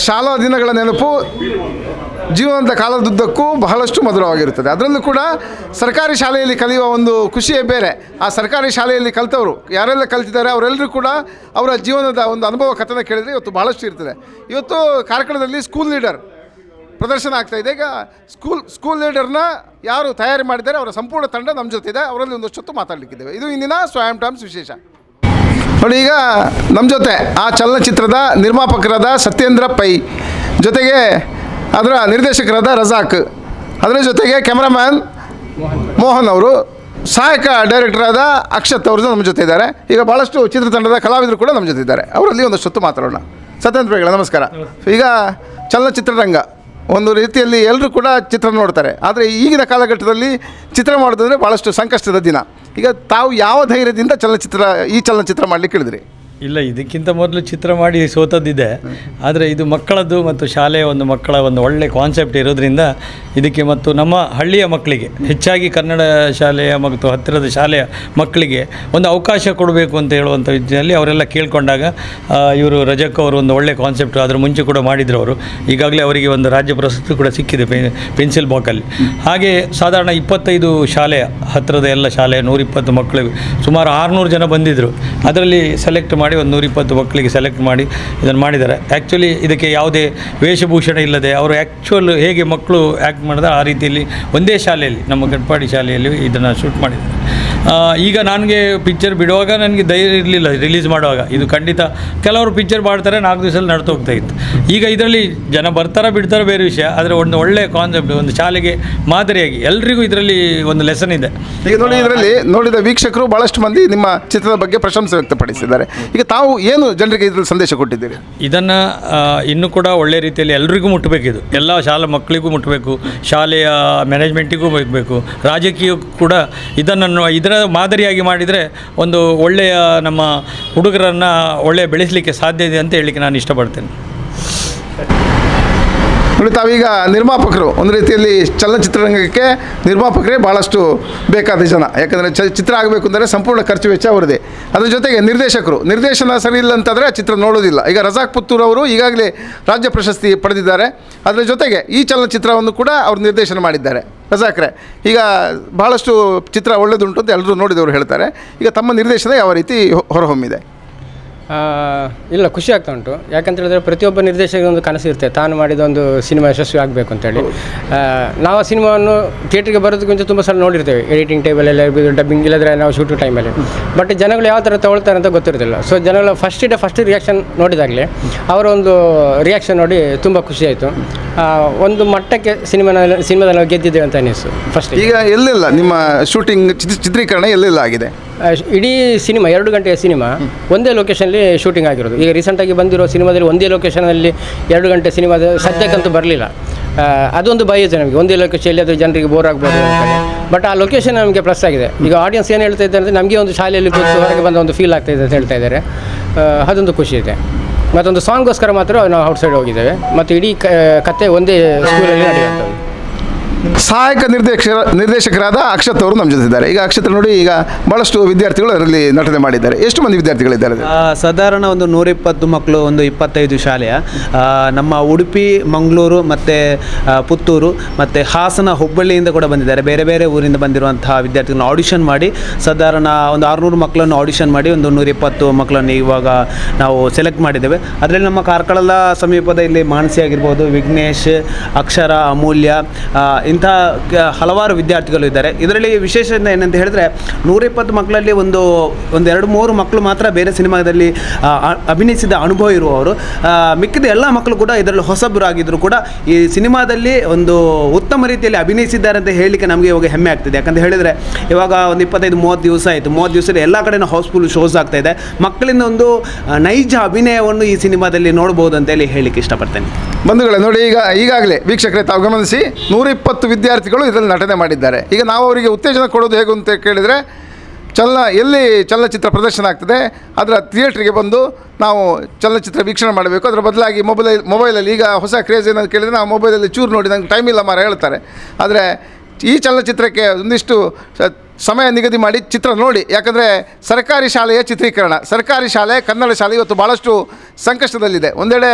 ಶಾಲಾ ದಿನಗಳ ನೆನಪು ಜೀವನದ ಕಾಲದುದ್ದಕ್ಕೂ ಬಹಳಷ್ಟು ಮಧುರವಾಗಿರುತ್ತದೆ. ಅದರಲ್ಲೂ ಕೂಡ ಸರ್ಕಾರಿ ಶಾಲೆಯಲ್ಲಿ ಕಲಿಯುವ ಒಂದು ಖುಷಿಯೇ ಬೇರೆ. ಆ ಸರ್ಕಾರಿ ಶಾಲೆಯಲ್ಲಿ ಕಲಿತವರು ಯಾರೆಲ್ಲ ಕಲಿತಿದ್ದಾರೆ ಅವರೆಲ್ಲರೂ ಕೂಡ ಅವರ ಜೀವನದ ಒಂದು ಅನುಭವ ಕಥನ ಕೇಳಿದರೆ ಇವತ್ತು ಬಹಳಷ್ಟು ಇರ್ತದೆ. ಇವತ್ತು ಕಾರ್ಕಳದಲ್ಲಿ ಸ್ಕೂಲ್ ಲೀಡರ್ ಪ್ರದರ್ಶನ ಆಗ್ತಾಯಿದೆ. ಈಗ ಸ್ಕೂಲ್ ಲೀಡರ್ನ ಯಾರು ತಯಾರಿ ಮಾಡಿದ್ದಾರೆ ಅವರ ಸಂಪೂರ್ಣ ತಂಡ ನಮ್ಮ ಜೊತೆ ಇದೆ. ಅವರಲ್ಲಿ ಒಂದಷ್ಟು ಮಾತಾಡಲಿಕ್ಕಿದ್ದೇವೆ. ಇದು ಇಂದಿನ ಸ್ವಯಂ ಟೈಮ್ಸ್ ವಿಶೇಷ. ನೋಡಿ, ಈಗ ನಮ್ಮ ಜೊತೆ ಆ ಚಲನಚಿತ್ರದ ನಿರ್ಮಾಪಕರಾದ ಸತ್ಯೇಂದ್ರ ಪೈ, ಜೊತೆಗೆ ಅದರ ನಿರ್ದೇಶಕರಾದ ರಜಾಕ್, ಅದರ ಜೊತೆಗೆ ಕ್ಯಾಮ್ರಾಮ್ಯಾನ್ ಮೋಹನ್ ಅವರು, ಸಹಾಯಕ ಡೈರೆಕ್ಟರಾದ ಅಕ್ಷತ್ ಅವರು ನಮ್ಮ ಜೊತೆ ಇದ್ದಾರೆ. ಈಗ ಭಾಳಷ್ಟು ಚಿತ್ರತಂಡದ ಕಲಾವಿದರು ಕೂಡ ನಮ್ಮ ಜೊತೆ ಇದ್ದಾರೆ. ಅವರಲ್ಲಿ ಒಂದಷ್ಟು ಮಾತಾಡೋಣ. ಸತ್ಯೇಂದ್ರ ಪೈಗಳ ನಮಸ್ಕಾರ. ಈಗ ಚಲನಚಿತ್ರರಂಗ ಒಂದು ರೀತಿಯಲ್ಲಿ ಎಲ್ಲರೂ ಕೂಡ ಚಿತ್ರ ನೋಡ್ತಾರೆ, ಆದರೆ ಈಗಿನ ಕಾಲಘಟ್ಟದಲ್ಲಿ ಚಿತ್ರ ಮಾಡೋದಂದರೆ ಭಾಳಷ್ಟು ಸಂಕಷ್ಟದ ದಿನ. ಈಗ ತಾವು ಯಾವ ಧೈರ್ಯದಿಂದ ಈ ಚಲನಚಿತ್ರ ಮಾಡಲಿಕ್ಕೆ ಹೇಳಿದ್ರಿ? ಇಲ್ಲ, ಇದಕ್ಕಿಂತ ಮೊದಲು ಚಿತ್ರ ಮಾಡಿ ಸೋತದ್ದಿದೆ. ಆದರೆ ಇದು ಮಕ್ಕಳದ್ದು ಮತ್ತು ಶಾಲೆಯ ಒಂದು ಮಕ್ಕಳ ಒಂದು ಒಳ್ಳೆ ಕಾನ್ಸೆಪ್ಟ್ ಇರೋದ್ರಿಂದ ಇದಕ್ಕೆ ಮತ್ತು ನಮ್ಮ ಹಳ್ಳಿಯ ಮಕ್ಕಳಿಗೆ ಹೆಚ್ಚಾಗಿ ಕನ್ನಡ ಶಾಲೆಯ ಮತ್ತು ಹತ್ತಿರದ ಶಾಲೆಯ ಮಕ್ಕಳಿಗೆ ಒಂದು ಅವಕಾಶ ಕೊಡಬೇಕು ಅಂತ ಹೇಳುವಂಥ ವಿಷಯದಲ್ಲಿ ಅವರೆಲ್ಲ ಕೇಳಿಕೊಂಡಾಗ ಇವರು ರಜಕ್ ಅವರು ಒಂದು ಒಳ್ಳೆ ಕಾನ್ಸೆಪ್ಟ್ ಅದರ ಮುಂಚೆ ಕೂಡ ಮಾಡಿದ್ರು. ಅವರು ಈಗಾಗಲೇ ಅವರಿಗೆ ಒಂದು ರಾಜ್ಯ ಪ್ರಶಸ್ತಿ ಕೂಡ ಸಿಕ್ಕಿದೆ ಪೆನ್ಸಿಲ್ ಬಾಕಲ್ಲಿ. ಹಾಗೆ ಸಾಧಾರಣ 25 ಶಾಲೆಯ ಹತ್ತಿರದ ಎಲ್ಲ ಶಾಲೆಯ 120 ಮಕ್ಕಳಿಗೆ ಸುಮಾರು 600 ಜನ ಬಂದಿದ್ದರು. ಅದರಲ್ಲಿ ಸೆಲೆಕ್ಟ್ ಮಾಡಿ ಒಂದು 120 ಮಕ್ಕಳಿಗೆ ಸೆಲೆಕ್ಟ್ ಮಾಡಿ ಇದನ್ನು ಮಾಡಿದ್ದಾರೆ. ಆ್ಯಕ್ಚುಲಿ ಇದಕ್ಕೆ ಯಾವುದೇ ವೇಷಭೂಷಣ ಇಲ್ಲದೆ ಅವರು ಆ್ಯಕ್ಚುಲ್ ಹೇಗೆ ಮಕ್ಕಳು ಆ್ಯಕ್ಟ್ ಮಾಡಿದ್ರೆ ಆ ರೀತಿಯಲ್ಲಿ ಒಂದೇ ಶಾಲೆಯಲ್ಲಿ, ನಮ್ಮ ಗಟ್ಪಾಡಿ ಶಾಲೆಯಲ್ಲಿ ಇದನ್ನು ಶೂಟ್ ಮಾಡಿದ್ದಾರೆ. ಈಗ ನನಗೆ ಪಿಕ್ಚರ್ ಬಿಡುವಾಗ ನನಗೆ ಧೈರ್ಯ ಇರಲಿಲ್ಲ ರಿಲೀಸ್ ಮಾಡುವಾಗ. ಇದು ಖಂಡಿತ ಕೆಲವರು ಪಿಕ್ಚರ್ ಮಾಡ್ತಾರೆ 4 ದಿವಸದಲ್ಲಿ ನಡ್ತು ಹೋಗ್ತಾ ಇತ್ತು. ಈಗ ಇದರಲ್ಲಿ ಜನ ಬರ್ತಾರೆ ಬಿಡ್ತಾರೆ ಬೇರೆ ವಿಷಯ, ಆದರೆ ಒಂದು ಒಳ್ಳೆಯ ಕಾನ್ಸೆಪ್ಟ್, ಒಂದು ಶಾಲೆಗೆ ಮಾದರಿಯಾಗಿ ಎಲ್ರಿಗೂ ಇದರಲ್ಲಿ ಒಂದು ಲೆಸನ್ ಇದೆ. ಈಗ ನೋಡಿ, ಇದರಲ್ಲಿ ನೋಡಿದ ವೀಕ್ಷಕರು ಭಾಳಷ್ಟು ಮಂದಿ ನಿಮ್ಮ ಚಿತ್ರದ ಬಗ್ಗೆ ಪ್ರಶಂಸೆ ವ್ಯಕ್ತಪಡಿಸಿದ್ದಾರೆ. ಈಗ ತಾವು ಏನು ಜನರಿಗೆ ಇದರಲ್ಲಿ ಸಂದೇಶ ಕೊಟ್ಟಿದ್ದೀರಿ? ಇದನ್ನು ಇನ್ನೂ ಕೂಡ ಒಳ್ಳೆಯ ರೀತಿಯಲ್ಲಿ ಎಲ್ರಿಗೂ ಮುಟ್ಟಬೇಕಿದು. ಎಲ್ಲ ಶಾಲಾ ಮಕ್ಕಳಿಗೂ ಮುಟ್ಟಬೇಕು, ಶಾಲೆಯ ಮ್ಯಾನೇಜ್ಮೆಂಟಿಗೂ ಬೇಕು, ರಾಜಕೀಯಕ್ಕೂ ಕೂಡ ಇದರ ಮಾದರಿಯಾಗಿ ಮಾಡಿದರೆ ಒಂದು ಒಳ್ಳೆಯ ನಮ್ಮ ಹುಡುಗರನ್ನು ಒಳ್ಳೆಯ ಬೆಳೆಸಲಿಕ್ಕೆ ಸಾಧ್ಯ ಇದೆ ಅಂತ ಹೇಳಲಿಕ್ಕೆ ನಾನು ಇಷ್ಟಪಡ್ತೇನೆ. ನೋಡಿ, ತಾವೀಗ ನಿರ್ಮಾಪಕರು, ಒಂದು ರೀತಿಯಲ್ಲಿ ಚಲನಚಿತ್ರರಂಗಕ್ಕೆ ನಿರ್ಮಾಪಕರೇ ಭಾಳಷ್ಟು ಬೇಕಾದ ಜನ. ಯಾಕಂದರೆ ಚಿತ್ರ ಆಗಬೇಕು ಅಂದರೆ ಸಂಪೂರ್ಣ ಖರ್ಚು ವೆಚ್ಚ ಅವರದೇ. ಅದ್ರ ಜೊತೆಗೆ ನಿರ್ದೇಶನ ಸರಿ ಇಲ್ಲ ಅಂತಂದರೆ ಆ ಚಿತ್ರ ನೋಡೋದಿಲ್ಲ. ಈಗ ರಜಾಕ್ ಪುತ್ತೂರ್ ಅವರು ಈಗಾಗಲೇ ರಾಜ್ಯ ಪ್ರಶಸ್ತಿ ಪಡೆದಿದ್ದಾರೆ. ಅದರ ಜೊತೆಗೆ ಈ ಚಲನಚಿತ್ರವನ್ನು ಕೂಡ ಅವರು ನಿರ್ದೇಶನ ಮಾಡಿದ್ದಾರೆ. ರಜಾಕ್ರೆ, ಈಗ ಭಾಳಷ್ಟು ಚಿತ್ರ ಒಳ್ಳೆಯದುಂಟು ಅಂತ ಎಲ್ಲರೂ ನೋಡಿದವರು ಹೇಳ್ತಾರೆ. ಈಗ ತಮ್ಮ ನಿರ್ದೇಶನ ಯಾವ ರೀತಿ ಹೊರಹೊಮ್ಮಿದೆ? ಇಲ್ಲ, ಖುಷಿ ಆಗ್ತಾ ಉಂಟು. ಯಾಕಂತ ಹೇಳಿದ್ರೆ ಪ್ರತಿಯೊಬ್ಬ ನಿರ್ದೇಶಕರಿಗೆ ಒಂದು ಕನಸು ಇರುತ್ತೆ, ತಾನು ಮಾಡಿದ ಒಂದು ಸಿನಿಮಾ ಯಶಸ್ವಿ ಆಗಬೇಕು ಅಂತೇಳಿ. ನಾವು ಆ ಸಿನಿಮಾವನ್ನು ಥಿಯೇಟ್ರಿಗೆ ಬರೋದಕ್ಕಿಂತ ತುಂಬ ಸಲ ನೋಡಿರ್ತೇವೆ, ಎಡಿಟಿಂಗ್ ಟೇಬಲಲ್ಲಿ ಡಬ್ಬಿಂಗ್, ಇಲ್ಲದ್ರೆ ನಾವು ಶೂಟಿಂಗ್ ಟೈಮಲ್ಲಿ. ಬಟ್ ಜನಗಳು ಯಾವ ಥರ ತಗೊಳ್ತಾರೆ ಅಂತ ಗೊತ್ತಿರೋದಿಲ್ಲ. ಸೊ ಜನಗಳ ಫಸ್ಟ್ ರಿಯಾಕ್ಷನ್ ನೋಡಿದಾಗಲೇ ಅವರ ಒಂದು ರಿಯಾಕ್ಷನ್ ನೋಡಿ ತುಂಬ ಖುಷಿಯಾಯಿತು. ಒಂದು ಮಟ್ಟಕ್ಕೆ ಸಿನಿಮಾದಲ್ಲಿ ನಾವು ಗೆದ್ದಿದ್ದೇವೆ ಅಂತ ಅನ್ನಿಸ್ತು ಫಸ್ಟ್. ಈಗ ಎಲ್ಲೆಲ್ಲ ನಿಮ್ಮ ಶೂಟಿಂಗ್ ಚಿತ್ರೀಕರಣ ಎಲ್ಲೆಲ್ಲ ಆಗಿದೆ? ಇಡೀ ಸಿನಿಮಾ 2 ಗಂಟೆಯ ಸಿನಿಮಾ ಒಂದೇ ಲೊಕೇಶನಲ್ಲಿ ಶೂಟಿಂಗ್ ಆಗಿರೋದು. ಈಗ ರೀಸೆಂಟಾಗಿ ಬಂದಿರೋ ಸಿನಿಮಾದಲ್ಲಿ ಒಂದೇ ಲೊಕೇಶನಲ್ಲಿ 2 ಗಂಟೆ ಸಿನಿಮಾದ ಸದ್ಯಕ್ಕಂತೂ ಬರಲಿಲ್ಲ. ಅದೊಂದು ಭಯ ಇದೆ ನಮಗೆ, ಒಂದೇ ಲೊಕೇಶನಲ್ಲಿ ಅದು ಜನರಿಗೆ ಬೋರ್ ಆಗ್ಬೋದು ಅಂತೇಳಿ. ಬಟ್ ಆ ಲೊಕೇಶನ್ ನಮಗೆ ಪ್ಲಸ್ ಆಗಿದೆ. ಈಗ ಆಡಿಯನ್ಸ್ ಏನು ಹೇಳ್ತಾ ಇದ್ದಾರೆ ಅಂದರೆ ನಮಗೆ ಒಂದು ಶಾಲೆಯಲ್ಲಿ ಕೂತು ಹೊರಗೆ ಬಂದ ಒಂದು ಫೀಲ್ ಆಗ್ತಾಯಿದೆ ಅಂತ ಹೇಳ್ತಾ ಇದ್ದಾರೆ. ಅದೊಂದು ಖುಷಿ ಇದೆ. ಮತ್ತೊಂದು ಸಾಂಗ್ಗೋಸ್ಕರ ಮಾತ್ರ ನಾವು ಔಟ್ಸೈಡ್ ಹೋಗಿದ್ದೇವೆ. ಮತ್ತು ಇಡೀ ಕತೆ ಒಂದೇ ಸ್ಕೂಲಲ್ಲಿ ನಡೆಯುವಂಥದ್ದು. ಸಹಾಯಕ ನಿರ್ದೇಶಕರಾದ ಅಕ್ಷತ್ ಅವರು ನಮ್ಮ ಜೊತೆ ಇದ್ದಾರೆ. ಈಗ ಅಕ್ಷತ್ ನೋಡಿ, ಈಗ ಭಾಳಷ್ಟು ವಿದ್ಯಾರ್ಥಿಗಳು ಅದರಲ್ಲಿ ನಟನೆ ಮಾಡಿದ್ದಾರೆ. ಎಷ್ಟು ಮಂದಿ ವಿದ್ಯಾರ್ಥಿಗಳಿದ್ದಾರೆ? ಸಾಧಾರಣ ಒಂದು 120 ಮಕ್ಕಳು, ಒಂದು 25 ಶಾಲೆಯ ನಮ್ಮ ಉಡುಪಿ, ಮಂಗಳೂರು ಮತ್ತು ಪುತ್ತೂರು ಮತ್ತು ಹಾಸನ, ಹುಬ್ಬಳ್ಳಿಯಿಂದ ಕೂಡ ಬಂದಿದ್ದಾರೆ. ಬೇರೆ ಬೇರೆ ಊರಿಂದ ಬಂದಿರುವಂತಹ ವಿದ್ಯಾರ್ಥಿಗಳನ್ನು ಆಡಿಷನ್ ಮಾಡಿ ಸಾಧಾರಣ ಒಂದು 600 ಮಕ್ಕಳನ್ನು ಆಡಿಷನ್ ಮಾಡಿ ಒಂದು 120 ಮಕ್ಕಳನ್ನು ಇವಾಗ ನಾವು ಸೆಲೆಕ್ಟ್ ಮಾಡಿದ್ದೇವೆ. ಅದರಲ್ಲಿ ನಮ್ಮ ಕಾರ್ಕಳದ ಸಮೀಪದ ಇಲ್ಲಿ ಮಾನಸಿ ಆಗಿರ್ಬೋದು, ವಿಘ್ನೇಶ್, ಅಕ್ಷರ, ಅಮೂಲ್ಯ, ಇಂಥ ಹಲವಾರು ವಿದ್ಯಾರ್ಥಿಗಳು ಇದ್ದಾರೆ. ಇದರಲ್ಲಿ ವಿಶೇಷ ಏನಂತ ಹೇಳಿದ್ರೆ 120 ಮಕ್ಕಳಲ್ಲಿ ಒಂದು 2-3 ಮಕ್ಕಳು ಮಾತ್ರ ಬೇರೆ ಸಿನಿಮಾದಲ್ಲಿ ಅಭಿನಯಿಸಿದ ಅನುಭವ ಇರುವವರು. ಮಿಕ್ಕಿದ ಎಲ್ಲ ಮಕ್ಕಳು ಕೂಡ ಇದರಲ್ಲಿ ಹೊಸಬರಾಗಿದ್ದರೂ ಕೂಡ ಈ ಸಿನಿಮಾದಲ್ಲಿ ಒಂದು ಉತ್ತಮ ರೀತಿಯಲ್ಲಿ ಅಭಿನಯಿಸಿದ್ದಾರೆ ಅಂತ ಹೇಳಲಿಕ್ಕೆ ನಮಗೆ ಇವಾಗ ಹೆಮ್ಮೆ ಆಗ್ತಿದೆ. ಯಾಕಂತ ಹೇಳಿದರೆ ಇವಾಗ ಒಂದು 25-30 ದಿವಸ ಆಯಿತು. 30 ದಿವಸದಲ್ಲಿ ಎಲ್ಲ ಕಡೆಯೂ ಹೌಸ್ಫುಲ್ ಶೋಸ್ ಆಗ್ತಾ ಇದೆ. ಮಕ್ಕಳಿಂದ ಒಂದು ನೈಜ ಅಭಿನಯವನ್ನು ಈ ಸಿನಿಮಾದಲ್ಲಿ ನೋಡ್ಬೋದು ಅಂತೇಳಿ ಹೇಳಲಿಕ್ಕೆ ಇಷ್ಟಪಡ್ತೇನೆ. ಬಂಧುಗಳೇ, ನೋಡಿ, ಈಗಾಗಲೇ ವೀಕ್ಷಕರೇ ತಾವು ಗಮನಿಸಿ 120 ವಿದ್ಯಾರ್ಥಿಗಳು ಇದರಲ್ಲಿ ನಟನೆ ಮಾಡಿದ್ದಾರೆ. ಈಗ ನಾವು ಅವರಿಗೆ ಉತ್ತೇಜನ ಕೊಡೋದು ಹೇಗೆ ಅಂತ ಕೇಳಿದರೆ, ಎಲ್ಲಿ ಚಲನಚಿತ್ರ ಪ್ರದರ್ಶನ ಆಗ್ತದೆ ಅದರ ಥಿಯೇಟ್ರಿಗೆ ಬಂದು ನಾವು ಚಲನಚಿತ್ರ ವೀಕ್ಷಣೆ ಮಾಡಬೇಕು. ಅದರ ಬದಲಾಗಿ ಮೊಬೈಲಲ್ಲಿ ಈಗ ಹೊಸ ಕ್ರೇಜ್ ಏನಂತ ಕೇಳಿದರೆ ನಾವು ಮೊಬೈಲಲ್ಲಿ ಚೂರು ನೋಡಿ ನಂಗೆ ಟೈಮ್ ಇಲ್ಲ ಮಾರ ಹೇಳ್ತಾರೆ. ಆದರೆ ಈ ಚಲನಚಿತ್ರಕ್ಕೆ ಒಂದಿಷ್ಟು ಸಮಯ ನಿಗದಿ ಮಾಡಿ ಚಿತ್ರ ನೋಡಿ. ಯಾಕಂದರೆ ಸರ್ಕಾರಿ ಶಾಲೆಯ ಚಿತ್ರೀಕರಣ, ಸರ್ಕಾರಿ ಶಾಲೆ ಕನ್ನಡ ಶಾಲೆ ಇವತ್ತು ಭಾಳಷ್ಟು ಸಂಕಷ್ಟದಲ್ಲಿದೆ. ಒಂದೆಡೆ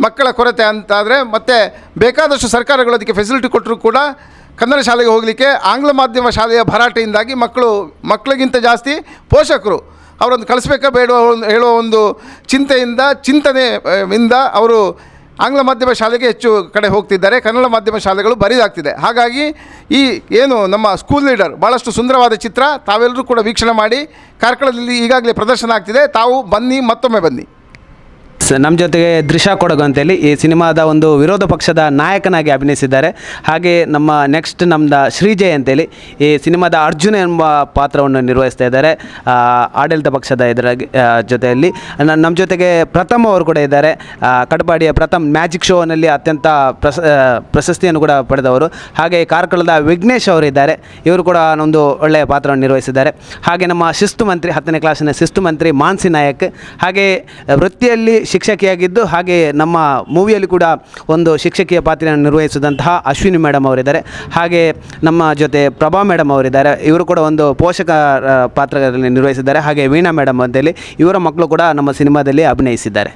ಮಕ್ಕಳ ಕೊರತೆ ಅಂತಾದರೆ ಮತ್ತೆ ಬೇಕಾದಷ್ಟು ಸರ್ಕಾರಗಳು ಅದಕ್ಕೆ ಫೆಸಿಲಿಟಿ ಕೊಟ್ಟರೂ ಕೂಡ ಕನ್ನಡ ಶಾಲೆಗೆ ಹೋಗಲಿಕ್ಕೆ ಆಂಗ್ಲ ಮಾಧ್ಯಮ ಶಾಲೆಯ ಭರಾಟೆಯಿಂದಾಗಿ ಮಕ್ಕಳಿಗಿಂತ ಜಾಸ್ತಿ ಪೋಷಕರು ಅವರೊಂದು ಕಳಿಸ್ಬೇಕಾ ಬೇಡ ಹೇಳುವ ಒಂದು ಚಿಂತನೆಯಿಂದ ಅವರು ಆಂಗ್ಲ ಮಾಧ್ಯಮ ಶಾಲೆಗೆ ಹೆಚ್ಚು ಕಡೆ ಹೋಗ್ತಿದ್ದಾರೆ. ಕನ್ನಡ ಮಾಧ್ಯಮ ಶಾಲೆಗಳು ಬರಿದಾಗ್ತಿದೆ. ಹಾಗಾಗಿ ಈ ಏನು ನಮ್ಮ ಸ್ಕೂಲ್ ಲೀಡರ್ ಭಾಳಷ್ಟು ಸುಂದರವಾದ ಚಿತ್ರ ತಾವೆಲ್ಲರೂ ಕೂಡ ವೀಕ್ಷಣೆ ಮಾಡಿ. ಕಾರ್ಕಳದಲ್ಲಿ ಈಗಾಗಲೇ ಪ್ರದರ್ಶನ ಆಗ್ತಿದೆ, ತಾವು ಬನ್ನಿ, ಮತ್ತೊಮ್ಮೆ ಬನ್ನಿ. ನಮ್ಮ ಜೊತೆಗೆ ದೃಶ್ಯ ಕೊಡಗು ಅಂತೇಳಿ ಈ ಸಿನಿಮಾದ ಒಂದು ವಿರೋಧ ಪಕ್ಷದ ನಾಯಕನಾಗಿ ಅಭಿನಯಿಸಿದ್ದಾರೆ. ಹಾಗೆ ನಮ್ಮದು ಶ್ರೀಜಯ್ ಅಂತೇಳಿ ಈ ಸಿನಿಮಾದ ಅರ್ಜುನ ಎಂಬ ಪಾತ್ರವನ್ನು ನಿರ್ವಹಿಸ್ತಾ ಇದ್ದಾರೆ ಆಡಳಿತ ಪಕ್ಷದ ಜೊತೆಯಲ್ಲಿ. ನಮ್ಮ ಜೊತೆಗೆ ಪ್ರಥಮ್ ಅವರು ಕೂಡ ಇದ್ದಾರೆ. ಕಡಪಾಡಿಯ ಪ್ರಥಮ್ ಮ್ಯಾಜಿಕ್ ಶೋನಲ್ಲಿ ಅತ್ಯಂತ ಪ್ರಶಸ್ತಿಯನ್ನು ಕೂಡ ಪಡೆದವರು. ಹಾಗೆ ಕಾರ್ಕಳದ ವಿಘ್ನೇಶ್ ಅವರು ಇದ್ದಾರೆ, ಇವರು ಕೂಡ ಒಂದು ಒಳ್ಳೆಯ ಪಾತ್ರವನ್ನು ನಿರ್ವಹಿಸಿದ್ದಾರೆ. ಹಾಗೆ ನಮ್ಮ ಶಿಸ್ತು ಮಂತ್ರಿ 10ನೇ ಕ್ಲಾಸಿನ ಶಿಸ್ತು ಮಂತ್ರಿ ಮಾನ್ಸಿ ನಾಯಕ್, ಹಾಗೆ ವೃತ್ತಿಯಲ್ಲಿ ಶಿಕ್ಷಕಿಯಾಗಿದ್ದು ಹಾಗೆ ನಮ್ಮ ಮೂವಿಯಲ್ಲಿ ಕೂಡ ಒಂದು ಶಿಕ್ಷಕಿಯ ಪಾತ್ರವನ್ನು ನಿರ್ವಹಿಸಿದಂತಹ ಅಶ್ವಿನಿ ಮೇಡಮ್ ಅವರಿದ್ದಾರೆ. ಹಾಗೆ ನಮ್ಮ ಜೊತೆ ಪ್ರಭಾ ಮೇಡಮ್ ಅವರಿದ್ದಾರೆ, ಇವರು ಕೂಡ ಒಂದು ಪೋಷಕ ಪಾತ್ರದಲ್ಲಿ ನಿರ್ವಹಿಸಿದ್ದಾರೆ. ಹಾಗೆ ವೀಣಾ ಮೇಡಮ್ ಅಂತೇಳಿ ಇವರ ಮಕ್ಕಳು ಕೂಡ ನಮ್ಮ ಸಿನಿಮಾದಲ್ಲಿ ಅಭಿನಯಿಸಿದ್ದಾರೆ.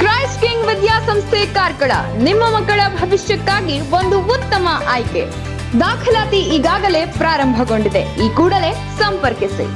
ಕ್ರೈಸ್ಟ್ ಕಿಂಗ್ ವಿದ್ಯಾಸಂಸ್ಥೆ ಕಾರ್ಕಳ ನಿಮ್ಮ ಮಕ್ಕಳ ಭವಿಷ್ಯಕ್ಕಾಗಿ ಒಂದು ಉತ್ತಮ ಆಯ್ಕೆ. ದಾಖಲಾತಿ ಈಗಾಗಲೇ ಪ್ರಾರಂಭಗೊಂಡಿದೆ. ಈ ಕೂಡಲೇ ಸಂಪರ್ಕಿಸಿ.